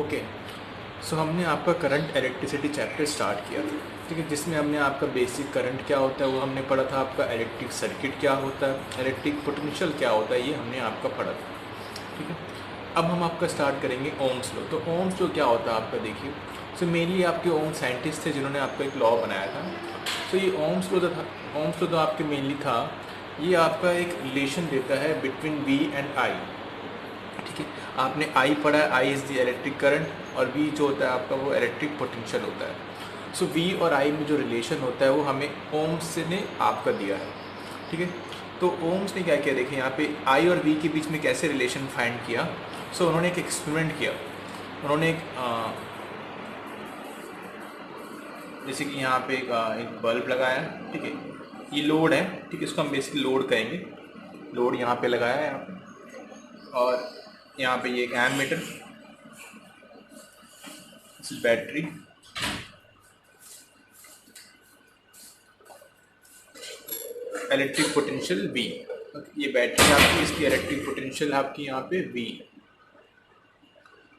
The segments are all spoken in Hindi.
ओके। सो हमने आपका करंट इलेक्ट्रिसिटी चैप्टर स्टार्ट किया था, ठीक है, जिसमें हमने आपका बेसिक करंट क्या होता है वो हमने पढ़ा था, आपका इलेक्ट्रिक सर्किट क्या होता है, इलेक्ट्रिक पोटेंशियल क्या होता है, ये हमने आपका पढ़ा था, ठीक है। अब हम आपका स्टार्ट करेंगे ओम्स लॉ। तो ओम्स लॉ क्या होता है आपका, देखिए। सो मेनली आपके ओम साइंटिस्ट थे जिन्होंने आपका एक लॉ बनाया था। सो ये ओम्स लॉ जो था, ओम्स लॉ जो आपके मेनली था, ये आपका एक रिलेशन देता है बिटवीन वी एंड आई, ठीक है। आपने आई पढ़ा है, I is the electric current, और वी जो होता है आपका वो इलेक्ट्रिक पोटेंशियल होता है। सो वी और आई में जो रिलेशन होता है वो हमें ओम्स ने आपका दिया है, ठीक है। तो ओम्स ने क्या किया, देखिए यहाँ पे आई और वी के बीच में कैसे रिलेशन फाइंड किया। सो उन्होंने एक एक्सपेरिमेंट किया। उन्होंने जैसे कि यहाँ पे एक बल्ब लगाया, ठीक है। ये लोड है, ठीक है, इसको हम बेसिकली लोड कहेंगे। लोड यहाँ पे लगाया है, यहाँ पे, और यहाँ पे ये एक ammeter, battery, electric potential V। ये बैटरी आपकी, इसकी इलेक्ट्रिक पोटेंशियल आपकी यहाँ पे V।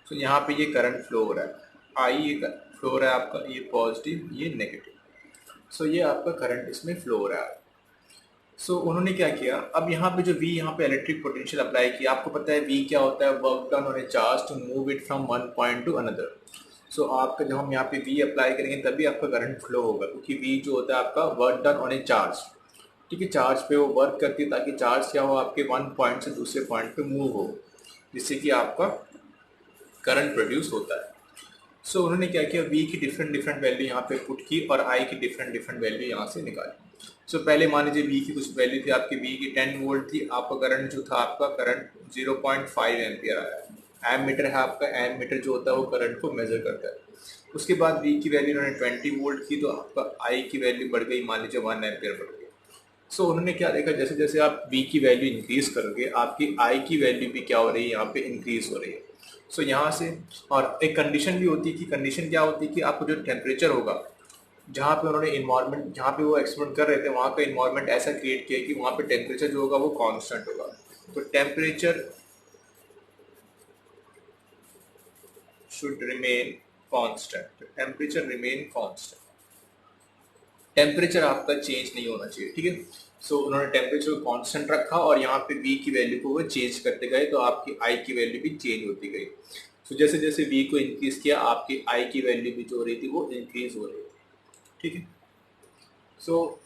तो यहाँ पे ये करंट फ्लो हो रहा है, I ये फ्लो हो रहा है आपका, ये पॉजिटिव ये नेगेटिव। सो ये आपका करंट इसमें फ्लो हो रहा है। सो उन्होंने क्या किया, अब यहाँ पे जो V, यहाँ पे इलेक्ट्रिक पोटेंशियल अप्लाई किया। आपको पता है V क्या होता है, work done on a charge to move it from one point to another. So आपका जब हम यहाँ पे V अप्लाई करेंगे तभी आपका करंट फ्लो होगा, क्योंकि V जो होता है आपका work done on a charge, ठीक है। चार्ज पे वो वर्क करती है ताकि चार्ज क्या हो, आपके वन पॉइंट से दूसरे पॉइंट पे मूव हो, जिससे कि आपका करंट प्रोड्यूस होता है। सो उन्होंने क्या किया, वी की डिफरेंट डिफरेंट वैल्यू यहाँ पे पुट की और आई की डिफरेंट डिफरेंट वैल्यू यहाँ से निकाली। सो पहले मान लीजिए वी की कुछ वैल्यू थी, आपकी वी की 10 वोल्ट थी। आपका करंट जो था, आपका करंट 0.5 एम्पियर आया। एम मीटर है आपका, एम मीटर जो होता है वो करंट को मेजर करता है। उसके बाद वी की वैल्यू उन्होंने 20 वोल्ट की, तो आपका आई की वैल्यू बढ़ गई, मान लीजिए 1 एम्पियर बढ़ गई। सो उन्होंने क्या देखा, जैसे जैसे आप बी की वैल्यू इंक्रीज करोगे, आपकी आई की वैल्यू भी क्या हो रही है, यहाँ पे इंक्रीज हो रही है। सो यहाँ से, और एक कंडीशन भी होती है कि कंडीशन क्या होती है कि आपको जो टेम्परेचर होगा, जहाँ पे उन्होंने इन्वायरमेंट, जहाँ पे वो एक्सपेरिमेंट कर रहे थे, वहाँ का इन्वायरमेंट ऐसा क्रिएट किया कि वहाँ पे टेम्परेचर जो होगा वो कांस्टेंट होगा। तो temperature should remain constant, temperature remain constant, temperature आपका चेंज नहीं होना चाहिए, ठीक है। सो उन्होंने टेम्परेचर को कांस्टेंट रखा और यहाँ पे वी की वैल्यू को वो चेंज करते गए, तो आपकी आई की वैल्यू भी चेंज होती गई। सो जैसे जैसे वी को इंक्रीज किया, आपकी आई की वैल्यू भी जो हो रही थी वो इंक्रीज हो रही थी, ठीक है। सो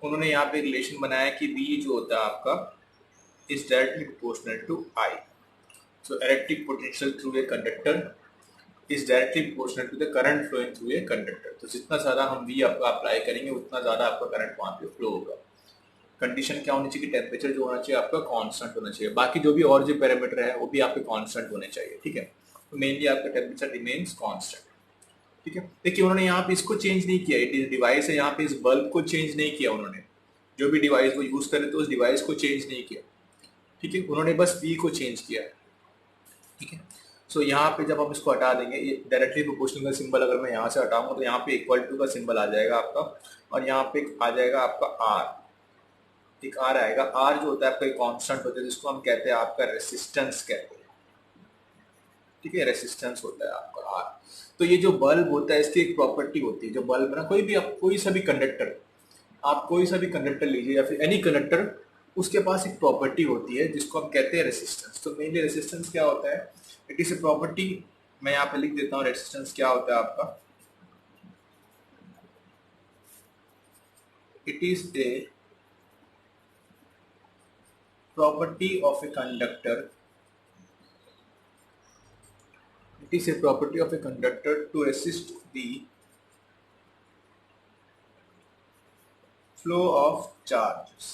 उन्होंने यहाँ पे रिलेशन बनाया कि वी जो होता है आपका is directly proportional to I. So electric potential through a conductor is directly proportional to the current flowing through a conductor. तो जितना ज़्यादा हम वी आपका अप्लाई करेंगे, उतना ज़्यादा आपका करंट वहाँ पे फ्लो होगा। कंडीशन क्या होनी चाहिए कि टेम्परेचर जो होना चाहिए आपका कांस्टेंट होना चाहिए, बाकी जो भी और जो पैरामीटर है वो भी आपके कांस्टेंट होने चाहिए, ठीक है। तो मेनली आपका टेम्परेचर रिमेन्स कांस्टेंट, ठीक है। देखिए उन्होंने यहाँ पे इसको चेंज नहीं किया, इट इज डिवाइस है, यहाँ पे इस बल्ब को चेंज नहीं किया उन्होंने। जो भी डिवाइस वो यूज करे तो उस डिवाइस को चेंज नहीं किया, ठीक है। उन्होंने बस वी को चेंज किया, ठीक है। सो यहाँ पे जब हम इसको हटा देंगे, ये डायरेक्टली प्रोपोर्शनल का सिंबल अगर मैं यहाँ से हटाऊंगा तो यहाँ पे इक्वल टू का सिंबल आ जाएगा आपका, और यहाँ पे आ जाएगा आपका आर, एक आर आएगा। आर जो होता है आपका एक कांस्टेंट होता है, जिसको हम कहते हैं आपका रेसिस्टेंस कहते हैं, ठीक है। रेसिस्टेंस होता है आपका आर। तो ये जो बल्ब होता है इसकी एक प्रॉपर्टी होती है, जो बल्ब ना, कोई भी आप कोई सा भी कंडक्टर, आप कोई सा भी कंडक्टर लीजिए या फिर एनी कंडक्टर, उसके पास एक प्रॉपर्टी होती है जिसको हम कहते हैं रेसिस्टेंस। तो मेनली रेसिस्टेंस क्या होता है, इट इज ए प्रॉपर्टी। मैं यहाँ पे लिख देता हूँ रेसिस्टेंस क्या होता है आपका, it is a property of a conductor, it is a property of a conductor to resist the flow of charges,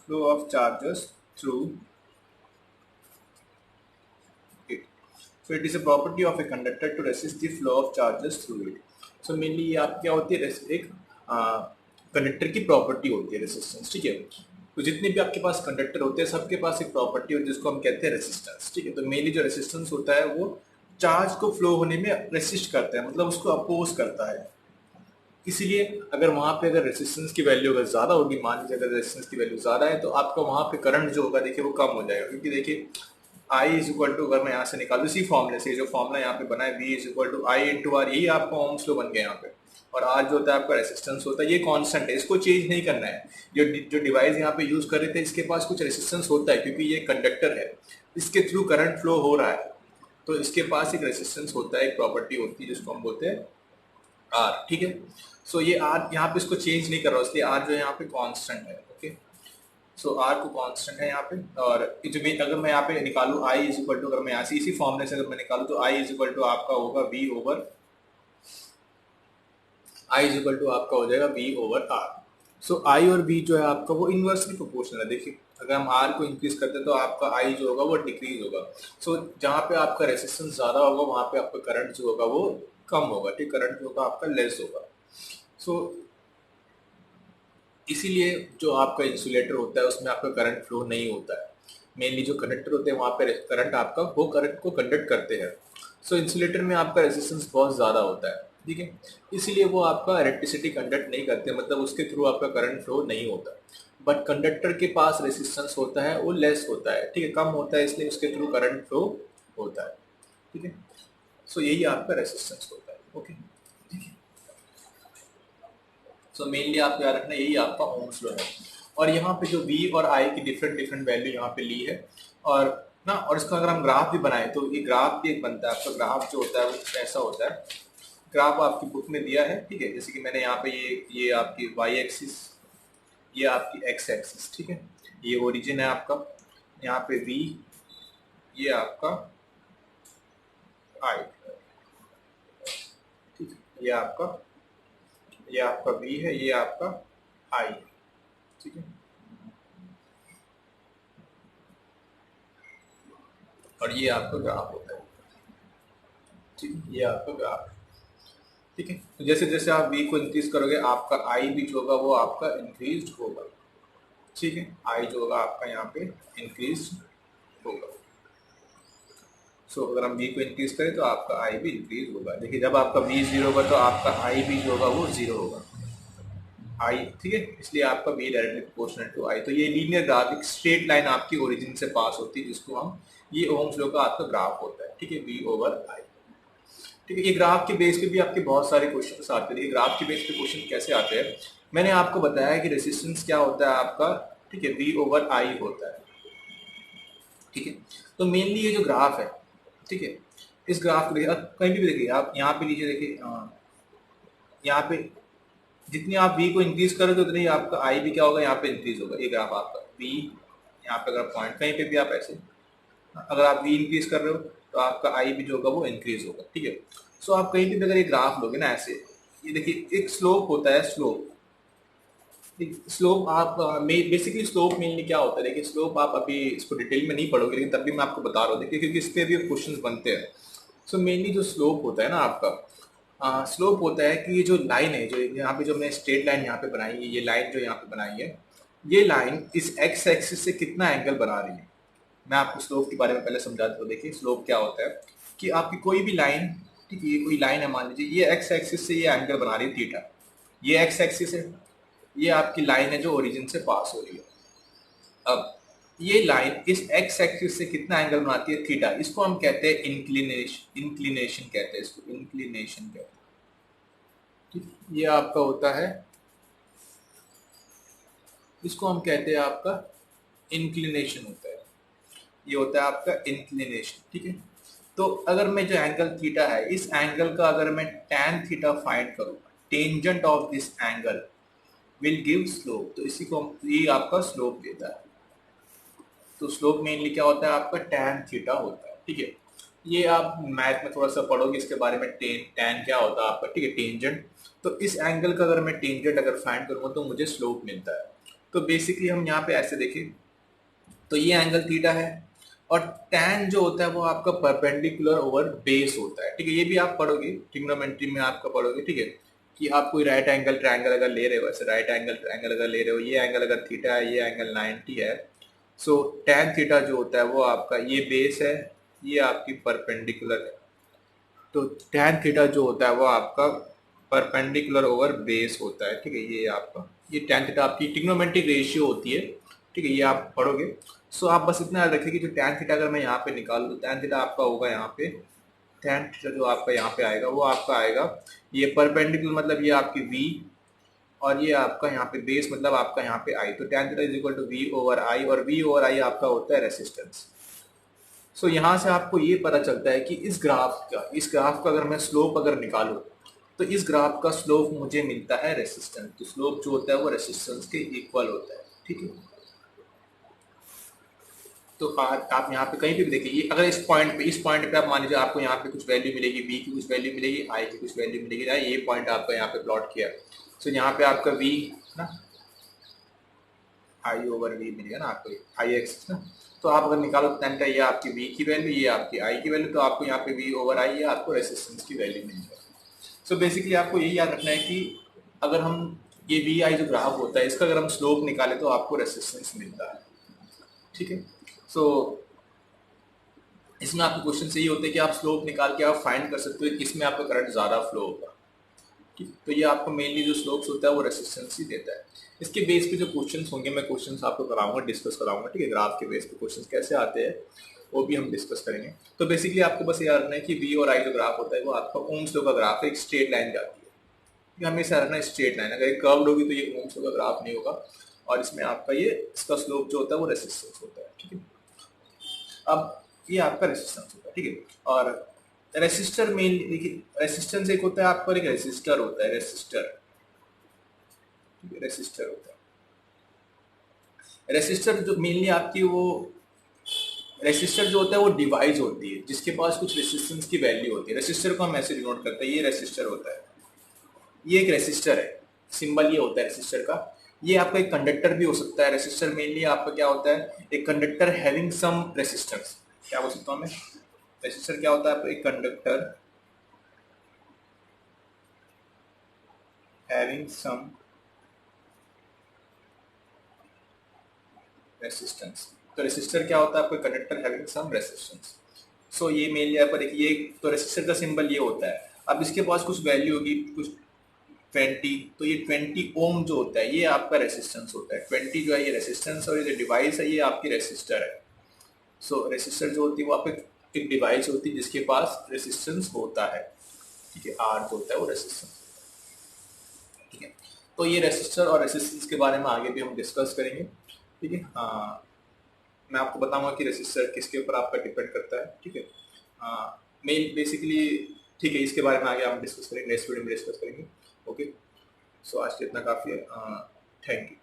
flow of charges through it. So it is a property of a conductor to resist the flow of charges through it. So mainly ये आप क्या होती है, एक कंडक्टर की प्रॉपर्टी होती है रेसिस्टेंस, ठीक है। तो जितने भी आपके पास कंडक्टर होते हैं सबके पास एक प्रॉपर्टी होती है जिसको हम कहते हैं रेसिस्टेंस, ठीक है। तो मेनली जो रेसिस्टेंस होता है वो चार्ज को फ्लो होने में रेसिस्ट करता है, मतलब उसको अपोज करता है। इसीलिए अगर वहाँ पे अगर रेसिस्टेंस की वैल्यू अगर ज़्यादा होगी, मान लीजिए अगर रेसिस्टेंस की वैल्यू ज़्यादा है, तो आपका वहाँ पे करंट जो होगा देखिए वो कम हो जाएगा, क्योंकि देखिए आई इज इक्वल टू, अगर मैं यहाँ से निकालू इसी फॉर्मूले से, जो फॉर्मूला यहाँ पे बना है V is equal to I into R, यही आपका ओम्स लॉ बन गया यहाँ पे। और आर जो होता है आपका रेसिस्टेंस होता है, ये कांस्टेंट है, इसको चेंज नहीं करना है। जो डिवाइस यहाँ पे यूज कर रहे थे इसके पास कुछ रेसिस्टेंस होता है, क्योंकि ये कंडक्टर है, इसके थ्रू करंट फ्लो हो रहा है, तो इसके पास एक रेसिस्टेंस होता है, एक प्रॉपर्टी होती है जिसको हम बोलते हैं आर। ठीक है, सो ये आर यहाँ पे इसको चेंज नहीं कर रहा हूँ, इसलिए आर जो है यहाँ पे कांस्टेंट है। ओके, सो आर को कांस्टेंट है यहाँ पे। और जो अगर मैं यहाँ पे निकालू आई इज इक्वल टू, अगर मैं यहाँ से इसी फॉर्मूले से अगर मैं निकालू तो आई इज इक्वल टू आपका होगा V over, I is equal to आपका हो जाएगा V over R. So I और वी जो है आपका वो इन्वर्सली प्रोपोर्शनल है। देखिए अगर हम आर को इंक्रीज करते हैं तो आपका आई जो होगा वो डिक्रीज होगा। सो जहाँ पे आपका रेसिस्टेंस ज़्यादा होगा वहाँ पे आपका करंट जो होगा वो कम होगा। ठीक, करंट जो होगा आपका लेस होगा। सो इसीलिए जो आपका इंसुलेटर होता है उसमें आपका करंट फ्लो नहीं होता है। मेनली जो कंडक्टर होते हैं वहाँ पे करंट आपका वो करंट को कंडक्ट करते हैं। सो इंसुलेटर में आपका रेजिस्टेंस बहुत ज़्यादा होता है। ठीक है, इसीलिए वो आपका इलेक्ट्रिसिटी कंडक्ट नहीं करते, मतलब उसके थ्रू आपका करंट फ्लो नहीं होता। बट कंडक्टर के पास रेजिस्टेंस होता है वो लेस होता है। ठीक है, कम होता है, इसलिए उसके थ्रू करंट फ्लो होता है। ठीक है, सो यही आपका रेजिस्टेंस होता है। ओके, सो मेनली आपको याद रखना यही आपका ओम्स लॉ है। और यहाँ पे जो V और I की डिफरेंट डिफरेंट वैल्यू यहाँ पे ली है। और ना, और इसका अगर हम ग्राफ भी बनाए तो ये ग्राफ भी एक बनता है आपका। ग्राफ जो होता है वो ऐसा होता है, ग्राफ आपकी बुक में दिया है। ठीक है, जैसे कि मैंने यहाँ पे ये आपकी y एक्सिस, ये आपकी x एक्सिस। ठीक है, ये ओरिजिन है आपका, यहाँ पे V, ये आपका I। ठीक है, ये आपका V है, ये आपका I है। ठीक है, और ये आपका ग्राफ होता है। ठीक है, ये आपका ग्राफ है। ठीक है, तो जैसे जैसे आप V को इंक्रीज करोगे आपका I भी जो होगा वो आपका इंक्रीज होगा। ठीक है, I जो होगा आपका यहाँ पे इंक्रीज होगा। सो अगर हम V को इंक्रीज करें तो आपका I भी इंक्रीज होगा। देखिए जब आपका V 0 होगा तो आपका I भी जो होगा वो 0 होगा। I, ठीक है, इसलिए आपका V directly proportional to I। तो ये लीनियर ग्राफ, एक स्ट्रेट लाइन आपकी ओरिजिन से पास होती है, जिसको हम, ये ओम्स लॉ का आपका ग्राफ होता है। ठीक है, V ओवर I। ठीक है, ये ग्राफ के बेस पे भी आपके बहुत सारे क्वेश्चन आते हैं। ग्राफ के बेस पे क्वेश्चन कैसे आते हैं, मैंने आपको बताया कि रेजिस्टेंस क्या होता है आपका। ठीक है, V ओवर I होता है। ठीक है, तो मेनली ये जो ग्राफ है, ठीक है, इस ग्राफ को देखिए, कहीं भी देखिए आप यहाँ पे नीचे देखिए, यहाँ पे जितनी आप V को इंक्रीज करोगे उतनी आपका I भी क्या होगा, यहाँ पे इंक्रीज होगा। ये ग्राफ आपका V, यहाँ पे अगर पॉइंट कहीं पे भी आप ऐसे, अगर आप V इंक्रीज कर रहे हो तो आपका I भी जो होगा वो इंक्रीज होगा। ठीक है, सो आप कहीं भी अगर ये ग्राफ लोगे ना ऐसे, ये देखिए एक स्लोप होता है, स्लोप। स्लोप आप बेसिकली स्लोप मेनली क्या होता है, देखिए स्लोप आप अभी इसको डिटेल में नहीं पढ़ोगे, लेकिन तब भी मैं आपको बता रहा हूँ, देखिए क्योंकि इस पे भी क्वेश्चंस बनते हैं। सो मेनली जो स्लोप होता है ना आपका, स्लोप होता है कि ये जो लाइन है, जो यहाँ पे जो मैं स्ट्रेट लाइन यहाँ पे बनाई है, ये लाइन जो यहाँ पे बनाई है, ये लाइन इस एक्स एक्सिस से कितना एंगल बना रही है। मैं आपको स्लोप के बारे में पहले समझा दूँ। देखिए स्लोप क्या होता है कि आपकी कोई भी लाइन, ठीक है, ये कोई लाइन है, मान लीजिए ये एक्स एक्सिस से ये एंगल बना रही है थीटा, ये एक्स एक्सिस है, ये आपकी लाइन है जो ओरिजिन से पास हो रही है। अब ये लाइन इस एक्स एक्सिस से कितना एंगल बनाती है, थीटा, इसको हम कहते हैं इंक्लिनेशन, इंक्लिनेशन कहते हैं इसको, इंक्लिनेशन कहते हैं। ठीक, ये आपका होता है, इसको हम कहते हैं आपका इंक्लिनेशन होता है, ये होता है आपका इंक्लिनेशन। ठीक है, तो अगर मैं जो एंगल थीटा है, इस एंगल का अगर मैं tan थीटा फाइंड करूँ, tangent of this angle will give slope, तो इसी को ये आपका स्लोप देता है। तो स्लोप मेनली क्या होता है आपका, tan थीटा होता है। ठीक है, ये आप मैथ में थोड़ा सा पढ़ोगे इसके बारे में, tan क्या होता है आपका। ठीक है, टेंजेंट, तो इस एंगल का अगर मैं टेंजेंट अगर फाइंड करूँगा तो मुझे स्लोप मिलता है। तो बेसिकली हम यहाँ पे ऐसे देखें तो ये एंगल थीटा है, और tan जो होता है वो आपका परपेंडिकुलर ओवर बेस होता है। ठीक है, ये भी आप पढ़ोगे ट्रिग्नोमेट्री में, आपका पढ़ोगे। ठीक है, कि आप कोई राइट एंगल ट्रायंगल अगर ले रहे हो, ऐसे राइट एंगल ट्रायंगल अगर ले रहे हो, ये एंगल अगर थीटा है, ये एंगल 90 है, सो tan थीटा जो होता है वो आपका, ये बेस है, ये आपकी परपेंडिकुलर है। तो tan थीटा जो होता है वो आपका परपेंडिकुलर ओवर बेस होता है। ठीक है, ये आपका, ये tan थीटा आपकी ट्रिग्नोमेट्रिक रेशियो होती है ठीक है, ये आप पढ़ोगे। सो आप बस इतना याद रखिए कि जो tan थीटा अगर मैं यहाँ पे निकालूँ तो tan थीटा आपका होगा यहाँ पे, tan थीटा जो आपका यहाँ पे आएगा वो आपका आएगा ये परपेंडिकुलर, मतलब ये आपकी v और ये आपका यहाँ पे बेस, मतलब आपका यहाँ पे i। तो tan theta is equal to v over i, और v ओवर i आपका होता है रेसिस्टेंस। सो यहाँ से आपको ये पता चलता है कि इस ग्राफ का अगर मैं स्लोप अगर निकालूं तो इस ग्राफ का स्लोप मुझे मिलता है रेसिस्टेंस। तो स्लोप जो होता है वो रेसिस्टेंस के इक्वल होता है, ठीक है। तो आप यहाँ पे कहीं पे भी देखिए, अगर इस पॉइंट पे आप मान लीजिए आपको यहाँ पे कुछ वैल्यू मिलेगी, v की कुछ वैल्यू मिलेगी, i की कुछ वैल्यू मिलेगी ना, ये पॉइंट आपका यहाँ पे प्लॉट किया। सो यहाँ पे आपका v ना i ओवर v मिलेगा ना आपको, आई एक्सिस ना। तो आप अगर निकालो tan का, ये आपकी v की वैल्यू, ये आपकी i की वैल्यू, तो आपको यहाँ पे v ओवर i ये आपको रेसिस्टेंस की वैल्यू मिल जाएगी। सो बेसिकली आपको यही याद रखना है कि अगर हम ये वी आई जो ग्राफ होता है इसका अगर हम स्लोप निकालें तो आपको रेसिस्टेंस मिलता है, ठीक है। सो इसमें आपके क्वेश्चन से ये होते हैं कि आप स्लोप निकाल के आप फाइंड कर सकते हो किसमें आपका करंट ज़्यादा फ्लो होगा, ठीक। तो ये आपको मेनली जो स्लोप्स होता है वो रेसिस्टेंस ही देता है। इसके बेस पे जो क्वेश्चंस होंगे मैं क्वेश्चंस आपको कराऊंगा, डिस्कस कराऊंगा, ठीक है। ग्राफ के बेस पे क्वेश्चंस कैसे आते हैं वो भी हम डिस्कस करेंगे। तो बेसिकली आपको बस याद रखना है कि वी और आई जो ग्राफ होता है वो आपका ओम्स लॉ का ग्राफ है, एक स्ट्रेट लाइन जाती है, ये हमेशा रखना स्ट्रेट लाइन। अगर कर्व्ड होगी तो ये ओम्स लॉ का ग्राफ नहीं होगा, और इसमें आपका ये इसका स्लोप जो होता है वो रेसिस्टेंस होता है, ठीक है। अब ये आपका रेसिस्टेंस होता है, ठीक है। और रेसिस्टर मेन देखिए, रेसिस्टेंस एक होता है आपका, एक रेसिस्टर होता है, रेसिस्टर, ठीक है, रेसिस्टर होता है। रेसिस्टर जो मेनली आपकी वो रेसिस्टर जो होता है वो डिवाइस होती है जिसके पास कुछ रेसिस्टेंस की वैल्यू होती है। रेसिस्टर को हम ऐसे डिनोट करते हैं, ये रेसिस्टर होता है, ये एक रेसिस्टर है, सिंबल ये होता है रेसिस्टर का। ये आपका एक कंडक्टर भी हो सकता है। रेसिस्टर मेनली आपका क्या होता है, एक कंडक्टर हैविंग सम रेसिस्टेंस, क्या बोल सकता हूँ मैं, रेसिस्टर क्या होता है आपका, एक कंडक्टर हैविंग सम रेसिस्टेंस। तो रेसिस्टर क्या होता है आपका, कंडक्टर हैविंग सम रेसिस्टेंस। सो ये मेनली यहाँ पर एक ये, तो रेसिस्टर का सिंबल ये होता है। अब इसके पास कुछ वैल्यू होगी, कुछ 20, तो ये 20 ओम जो होता है ये आपका रेसिस्टेंस होता है। 20 जो है ये रेसिस्टेंस, और ये जो डिवाइस है ये आपकी रेसिस्टर है। सो रेसिस्टर जो होती है वो आपकी एक डिवाइस होती है जिसके पास रेसिस्टेंस होता है, ठीक है। आर जो होता है वो रेसिस्टेंस, ठीक है। तो ये रेसिस्टर और रेसिस्टेंस के बारे में आगे भी हम डिस्कस करेंगे, ठीक है। हाँ, मैं आपको बताऊंगा कि रेसिस्टर किसके ऊपर आपका डिपेंड करता है, ठीक है। मेन बेसिकली, ठीक है, इसके बारे में आगे हम डिस्कस करेंगे, नेक्स्ट वीडियो में डिस्कस करेंगे। ओके, सो आज के इतना काफ़ी है। Thank you.